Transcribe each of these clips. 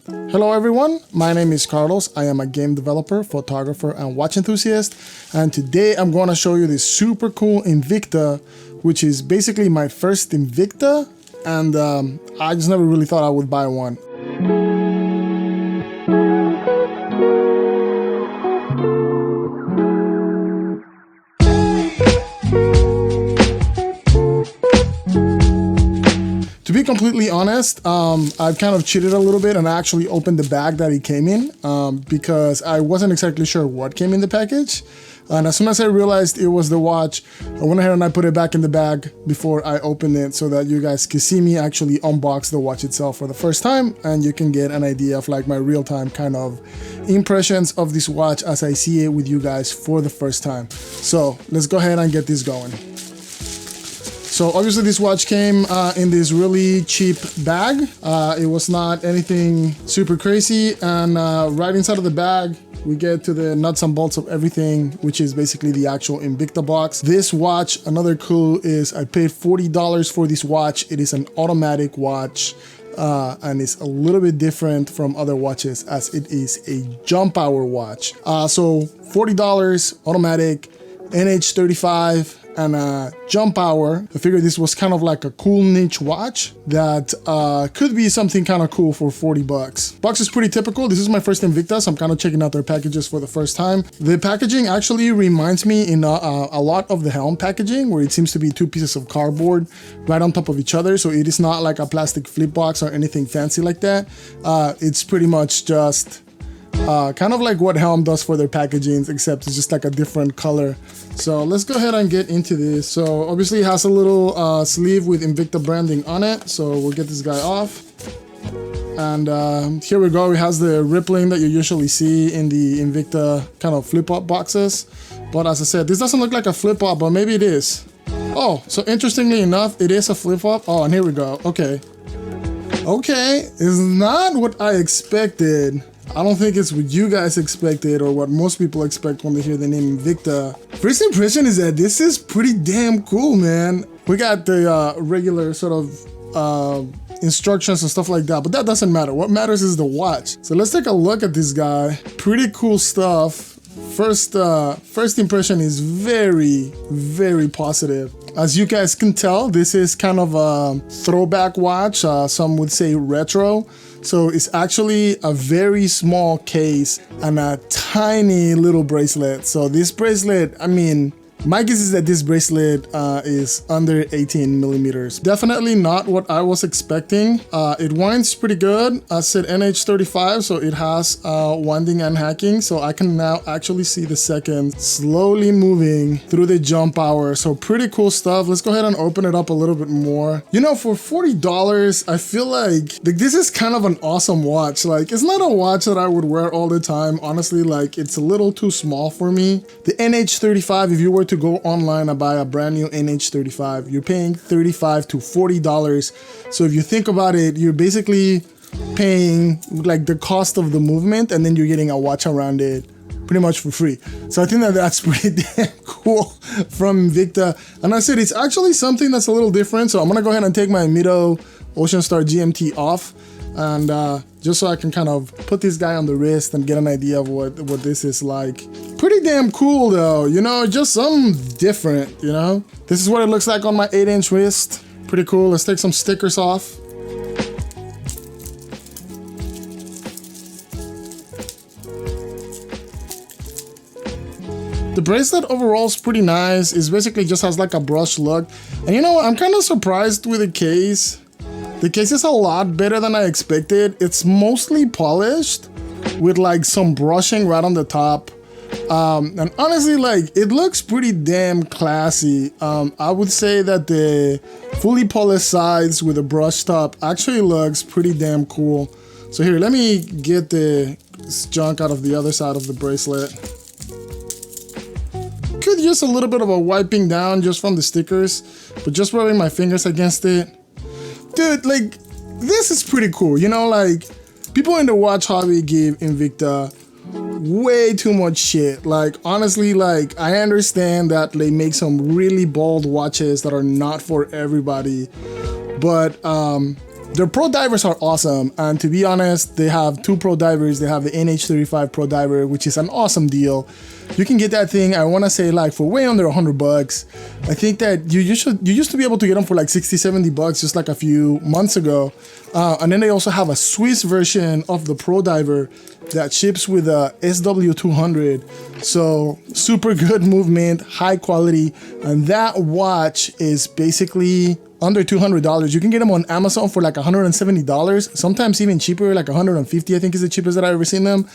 Hello everyone, my name is Carlos. I am a game developer, photographer, and watch enthusiast. And today I'm going to show you this super cool Invicta, which is basically my first Invicta. And I just never really thought I would buy one. To be completely honest, I've kind of cheated a little bit and I actually opened the bag that it came in because I wasn't exactly sure what came in the package. And as soon as I realized it was the watch, I went ahead and I put it back in the bag before I opened it so that you guys can see me actually unbox the watch itself for the first time and you can get an idea of like my real-time kind of impressions of this watch as I see it with you guys for the first time. So let's go ahead and get this going. So obviously this watch came in this really cheap bag. It was not anything super crazy, and right inside of the bag we get to the nuts and bolts of everything, which is basically the actual Invicta box. This watch, another clue is I paid $40 for this watch. It is an automatic watch and it's a little bit different from other watches as it is a jump hour watch. So $40, automatic, NH35, and jump hour. I figured this was kind of like a cool niche watch that could be something kind of cool for 40 bucks. Box is pretty typical. This is my first Invicta, so I'm kind of checking out their packages for the first time. The packaging actually reminds me in a lot of the Helm packaging, where it seems to be two pieces of cardboard right on top of each other. So it is not like a plastic flip box or anything fancy like that. It's pretty much just kind of like what Helm does for their packagings, except it's just like a different color. So let's go ahead and get into this. So obviously it has a little sleeve with Invicta branding on it. So we'll get this guy off. And here we go. It has the rippling that you usually see in the Invicta kind of flip-up boxes. But as I said, this doesn't look like a flip-up, but maybe it is. Oh, so interestingly enough, it is a flip-up. Oh, and here we go. Okay. Okay, it's not what I expected. I don't think it's what you guys expected or what most people expect when they hear the name Invicta. First impression is that this is pretty damn cool, man. We got the regular sort of instructions and stuff like that, but that doesn't matter. What matters is the watch. So let's take a look at this guy. Pretty cool stuff. First impression is very, very positive. As you guys can tell, this is kind of a throwback watch. Some would say retro. So it's actually a very small case and a tiny little bracelet. So this bracelet, I mean, my guess is that this bracelet is under 18 millimeters. Definitely not what I was expecting. It winds pretty good. I said NH35, so it has winding and hacking. So I can now actually see the seconds slowly moving through the jump hour. So pretty cool stuff. Let's go ahead and open it up a little bit more. You know, for $40, I feel like this is kind of an awesome watch. Like, it's not a watch that I would wear all the time. Honestly, like, it's a little too small for me. The NH35, if you were to go online and buy a brand new NH35, you're paying $35 to $40. So if you think about it, you're basically paying like the cost of the movement, and then you're getting a watch around it pretty much for free. So I think that that's pretty damn cool from Invicta. And I said it's actually something that's a little different. So I'm gonna go ahead and take my Mido Ocean Star GMT off, and just so I can kind of put this guy on the wrist and get an idea of what this is like. Pretty damn cool though, you know, just something different, you know? This is what it looks like on my 8-inch wrist. Pretty cool. Let's take some stickers off. The bracelet overall is pretty nice. It basically just has like a brush look. And you know what? I'm kind of surprised with the case. The case is a lot better than I expected. It's mostly polished with like some brushing right on the top. And honestly, like, it looks pretty damn classy. I would say that the fully polished sides with a brush top actually looks pretty damn cool. So here, let me get the junk out of the other side of the bracelet. Could use a little bit of a wiping down just from the stickers, but just rubbing my fingers against it. Dude, like, this is pretty cool. You know, like, people in the watch hobby give Invicta way too much shit. Like, honestly, like, I understand that they make some really bold watches that are not for everybody, but Their pro divers are awesome, and to be honest, they have two pro divers. They have the NH35 Pro Diver, which is an awesome deal. You can get that thing, I want to say, like for way under $100. I think that you used to be able to get them for like 60, 70 bucks just like a few months ago. And then they also have a Swiss version of the Pro Diver that ships with a SW200. So super good movement, high quality, and that watch is basically under $200. You can get them on Amazon for like $170, sometimes even cheaper, like $150, I think is the cheapest that I've ever seen them.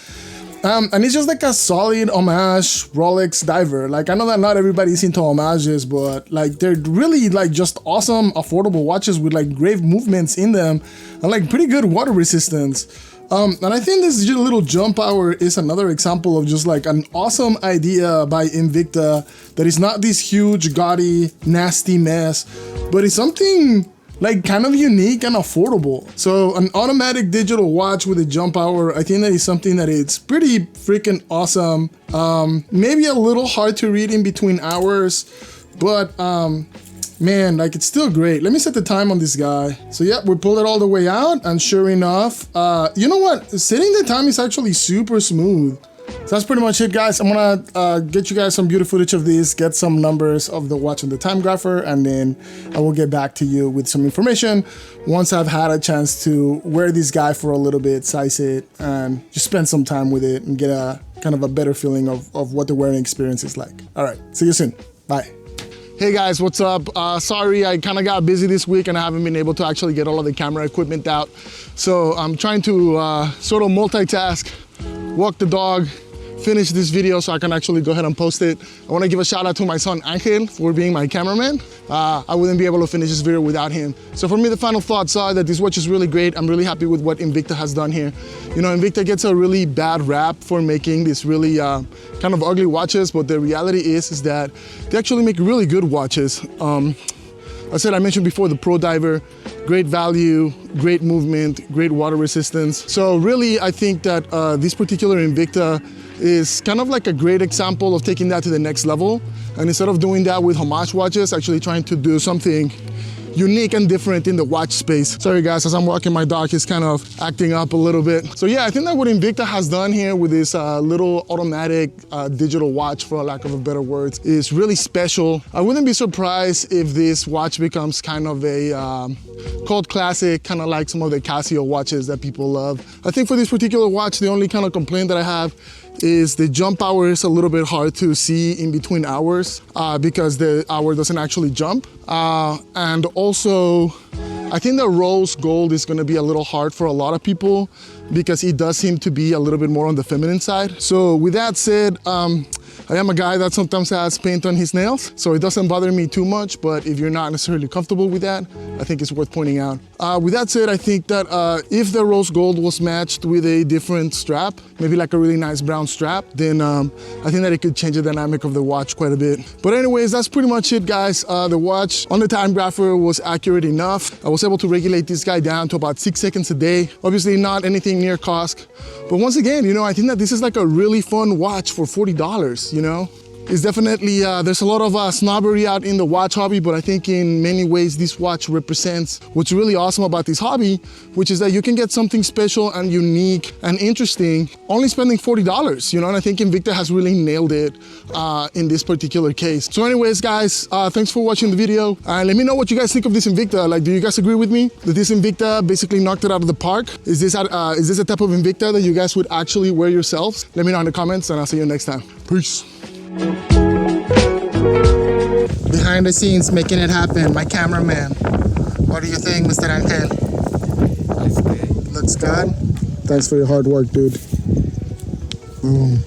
And it's just like a solid homage Rolex diver. Like, I know that not everybody's into homages, but like they're really like just awesome, affordable watches with like great movements in them and like pretty good water resistance. And I think this little jump hour is another example of just like an awesome idea by Invicta that is not this huge, gaudy, nasty mess, but it's something like kind of unique and affordable. So an automatic digital watch with a jump hour, I think that is something that it's pretty freaking awesome. Maybe a little hard to read in between hours, but man, like it's still great. Let me set the time on this guy. So yeah, we pulled it all the way out, and sure enough, you know what? Setting the time is actually super smooth. So that's pretty much it, guys. I'm gonna get you guys some beautiful footage of this, get some numbers of the watch on the time grapher, and then I will get back to you with some information once I've had a chance to wear this guy for a little bit, size it, and just spend some time with it and get a kind of a better feeling of what the wearing experience is like. All right, see you soon. Bye. Hey guys, what's up? Sorry, I kind of got busy this week and I haven't been able to actually get all of the camera equipment out. So I'm trying to sort of multitask, walk the dog, finish this video so I can actually go ahead and post it. I want to give a shout out to my son Angel for being my cameraman. I wouldn't be able to finish this video without him. So for me, the final thoughts are that this watch is really great. I'm really happy with what Invicta has done here. You know, Invicta gets a really bad rap for making these really kind of ugly watches, but the reality is that they actually make really good watches. I mentioned before the Pro Diver, great value, great movement, great water resistance. So really, I think that this particular Invicta is kind of like a great example of taking that to the next level. And instead of doing that with homage watches, actually trying to do something unique and different in the watch space. Sorry guys, as I'm walking my dog, he's kind of acting up a little bit. So yeah, I think that what Invicta has done here with this little automatic digital watch, for lack of a better words, is really special. I wouldn't be surprised if this watch becomes kind of a cult classic, kind of like some of the Casio watches that people love. I think for this particular watch, the only kind of complaint that I have is the jump hour is a little bit hard to see in between hours because the hour doesn't actually jump. And also, I think the rose gold is gonna be a little hard for a lot of people because it does seem to be a little bit more on the feminine side. So with that said, I am a guy that sometimes has paint on his nails, so it doesn't bother me too much, but if you're not necessarily comfortable with that, I think it's worth pointing out. With that said, I think that if the rose gold was matched with a different strap, maybe like a really nice brown strap, then I think that it could change the dynamic of the watch quite a bit. But anyways, that's pretty much it, guys. The watch on the time grapher was accurate enough. I was able to regulate this guy down to about 6 seconds a day. Obviously not anything near cost. But once again, you know, I think that this is like a really fun watch for $40, you know? It's definitely, there's a lot of snobbery out in the watch hobby, but I think in many ways this watch represents what's really awesome about this hobby, which is that you can get something special and unique and interesting only spending $40, you know, and I think Invicta has really nailed it in this particular case. So anyways, guys, thanks for watching the video. And let me know what you guys think of this Invicta. Like, do you guys agree with me that this Invicta basically knocked it out of the park? Is this a type of Invicta that you guys would actually wear yourselves? Let me know in the comments and I'll see you next time. Peace. Behind the scenes, making it happen, my cameraman. What do you think, Mr. Angel? Looks good. Looks good? Thanks for your hard work, dude. Boom.